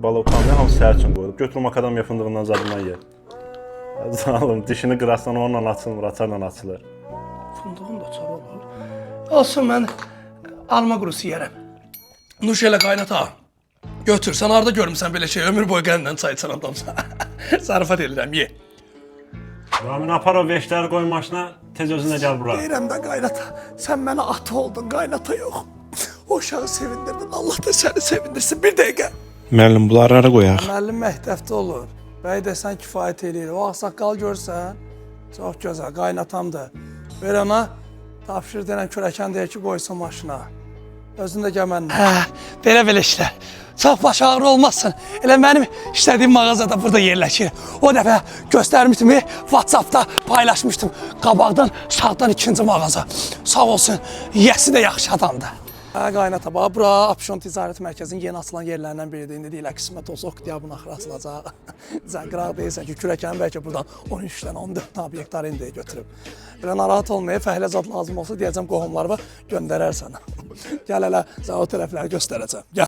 Balovkanı hamısı səhər üçün qoyulub. Götür makadamiya fındığından zadından ye. Zalım, dişini qırarsan onunla açılmır, açarla açılır. Fındığım da çar olur. Olsun mən alma qurusu yiyərəm. Nuş elə qaynata. Götür, sən harada görmüsən belə şey, ömür boyu qəndən çay içən adamsan. Zarafat edirəm, ye. Ramin apar o veşləri qoy maşına, tez özünə gəl bura. Deyirəm də qaynata, sən mənə ata oldun, qaynata yox. O uşağı sevindirdin, Allah da səni sevindirsin. Bir dəqiqə. Müəllim, bunları hara qoyaq? Müəllim məktəbdə olur. Bəy desən kifayət eləyir. O ağsaqqal görsən, çox gözəl, qaynatamdır. Ver ona, tapşır denən kürəkən deyir ki, qoysun maşına. Özün də gəl mənlə. Hə, belə işlər. Çox baş ağrı olmazsın. Elə mənim işlədiyim mağazada burada yerləşir. O dəfə göstərmişdim, WhatsAppda paylaşmışdım. Qabaqdan, sağdan ikinci mağaza. Sağ olsun, yəsi də yaxşı adamdır. Hə, qaynata, bax, bura Apşon Ticarət Mərkəzinin yeni açılan yerlərindən biridir. İndi deyirlər, qismət olsa oktiyabın axırı açılacaq. Sən qıraq deyirsən ki, kürəkəni bəlkə buradan 13-dən 14 obyektar indi götürüb. Belə narahat olmaya, fəhlə zad lazım olsa deyəcəm qohumlarıma göndərərsən. Gəl hələ, sən o tərəfləri göstərəcəm. Gəl.